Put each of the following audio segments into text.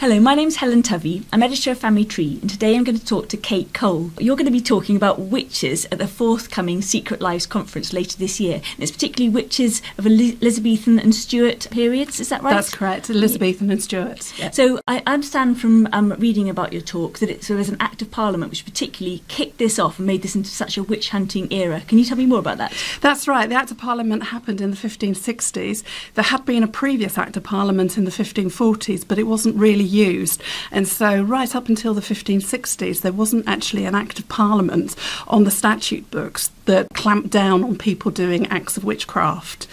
Hello, my name's Helen. I'm editor of Family Tree, and today I'm going to talk to Kate Cole. You're going to be talking about witches at the forthcoming Secret Lives conference later this year. And it's particularly witches of Elizabethan and Stuart periods, is that right? That's correct, Elizabethan and Stuart. Yeah. So I understand from reading about your talk that there was an Act of Parliament which particularly kicked this off and made this into such a witch-hunting era. Can you tell me more about that? That's right, the Act of Parliament happened in the 1560s. There had been a previous Act of Parliament in the 1540s, but it wasn't really used, and so right up until the 1560s there wasn't actually an Act of Parliament on the statute books that clamped down on people doing acts of witchcraft.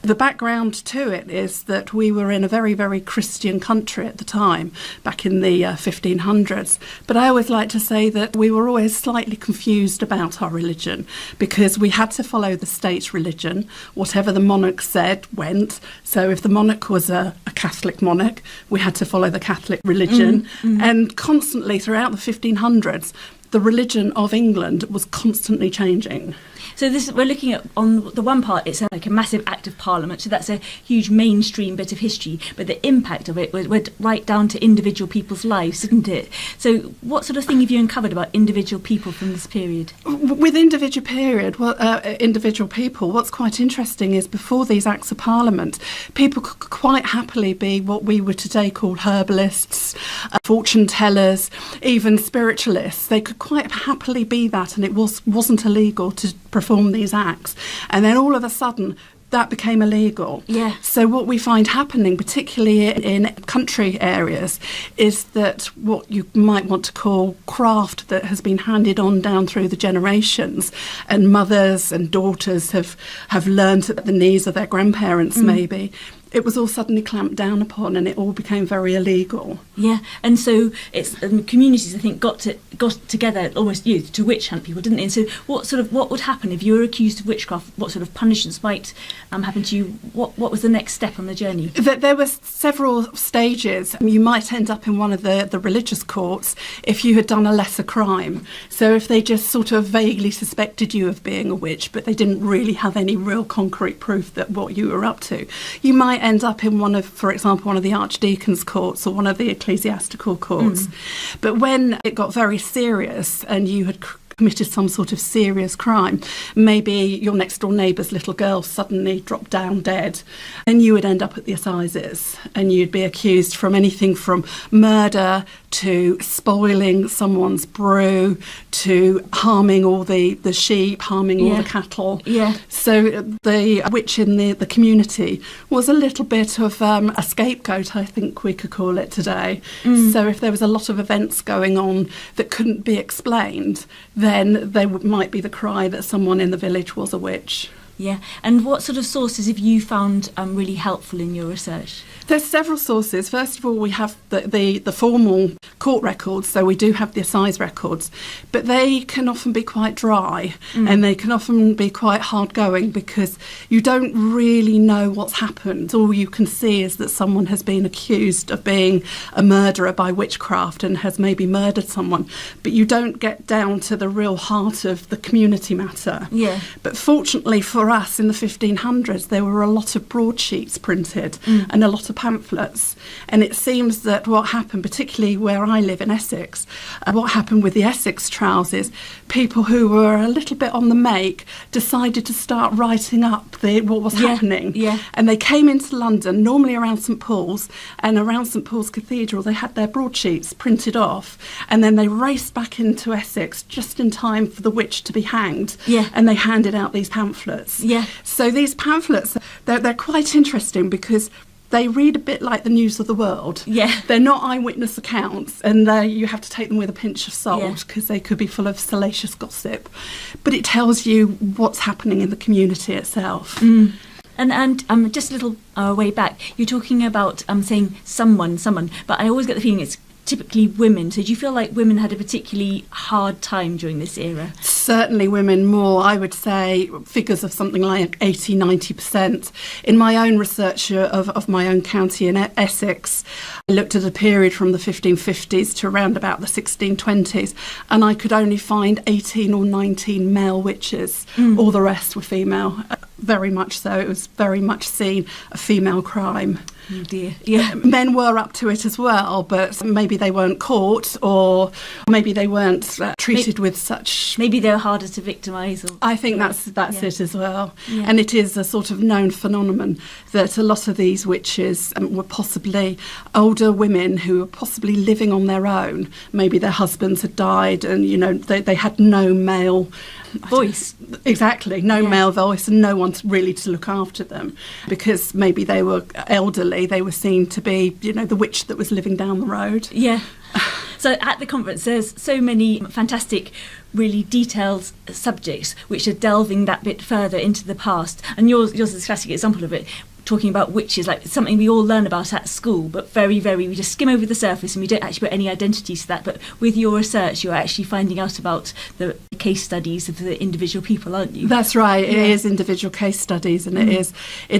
The background to it is that we were in a very, very Christian country at the time, back in the 1500s. But I always like to say that we were always slightly confused about our religion because we had to follow the state religion. Whatever the monarch said went. So if the monarch was a Catholic monarch, we had to follow the Catholic religion. And constantly throughout the 1500s, the religion of England was constantly changing. So we're looking at, on the one part, it's like a massive Act of Parliament, so that's a huge mainstream bit of history, but the impact of it went right down to individual people's lives, didn't it? So what sort of thing have you uncovered about individual people from this period? With individual people, what's quite interesting is before these Acts of Parliament, people could quite happily be what we would today call herbalists, fortune tellers, even spiritualists. They could quite happily be that, and it wasn't illegal to perform these acts. And then all of a sudden that became illegal. Yeah. So what we find happening, particularly in country areas, is that what you might want to call craft that has been handed on down through the generations, and mothers and daughters have learned at the knees of their grandparents maybe, it was all suddenly clamped down upon and it all became very illegal. Yeah, and so it's communities, I think, got together almost to witch hunt people, didn't they? And so what would happen if you were accused of witchcraft? What sort of punishments might happen to you? What was the next step on the journey? There were several stages. You might end up in one of the religious courts if you had done a lesser crime. So if they just sort of vaguely suspected you of being a witch, but they didn't really have any real concrete proof that what you were up to, you might end up in for example, one of the archdeacon's courts or one of the ecclesiastical courts. But when it got very serious and you had committed some sort of serious crime, maybe your next door neighbour's little girl suddenly dropped down dead, and you would end up at the assizes and you'd be accused from anything from murder to spoiling someone's brew to harming all the sheep, harming all the cattle. Yeah. So the witch in the community was a little bit of a scapegoat, I think we could call it today. So if there was a lot of events going on that couldn't be explained, then there might be the cry that someone in the village was a witch. Yeah, and what sort of sources have you found really helpful in your research? There's several sources. First of all, we have the formal court records, so we do have the assize records, but they can often be quite dry and they can often be quite hard going because you don't really know what's happened. All you can see is that someone has been accused of being a murderer by witchcraft and has maybe murdered someone, but you don't get down to the real heart of the community matter. Yeah. But fortunately for us in the 1500s, there were a lot of broadsheets printed and a lot of pamphlets, and it seems that what happened, particularly where I live in Essex, what happened with the Essex trials is people who were a little bit on the make decided to start writing up what was happening. Yeah. And they came into London, normally around St Paul's, and around St Paul's Cathedral they had their broadsheets printed off, and then they raced back into Essex just in time for the witch to be hanged. Yeah. And they handed out these pamphlets. Yeah. So these pamphlets, they're quite interesting because they read a bit like the news of the world. Yeah. They're not eyewitness accounts, and you have to take them with a pinch of salt because they could be full of salacious gossip. But it tells you what's happening in the community itself. And just a little way back, you're talking about saying someone, but I always get the feeling it's typically women. So do you feel like women had a particularly hard time during this era? Certainly women more. I would say figures of something like 80-90%. In my own research of my own county in Essex, I looked at a period from the 1550s to around about the 1620s, and I could only find 18 or 19 male witches. All the rest were female. Very much so. It was very much seen a female crime. Oh dear. Yeah. Men were up to it as well, but maybe they weren't caught, or maybe they weren't treated with such... Maybe they're harder to victimise. I think that's it as well. Yeah. And it is a sort of known phenomenon that a lot of these witches were possibly older women who were possibly living on their own. Maybe their husbands had died and, they had no male voice. Exactly, no male voice and no one really to look after them, because maybe they were elderly. They were seen to be, the witch that was living down the road. Yeah. So at the conference, there's so many fantastic, really detailed subjects which are delving that bit further into the past. And yours is a classic example of it, talking about witches, like something we all learn about at school, but we just skim over the surface and we don't actually put any identity to that. But with your research, you're actually finding out about the case studies of the individual people, aren't you? That's right. It is individual case studies, and it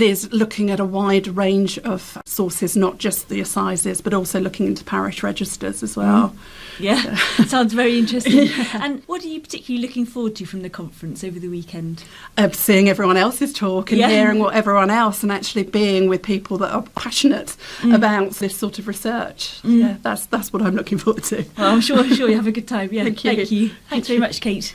is looking at a wide range of sources, not just the assizes, but also looking into parish registers as well. Yeah, sounds very interesting. And what are you particularly looking forward to from the conference over the weekend? Seeing everyone else's talk and hearing what everyone else, and actually being with people that are passionate about this sort of research. Yeah, that's what I'm looking forward to. Well, I'm sure you have a good time. Yeah, Thank you. Thanks very much, Kate.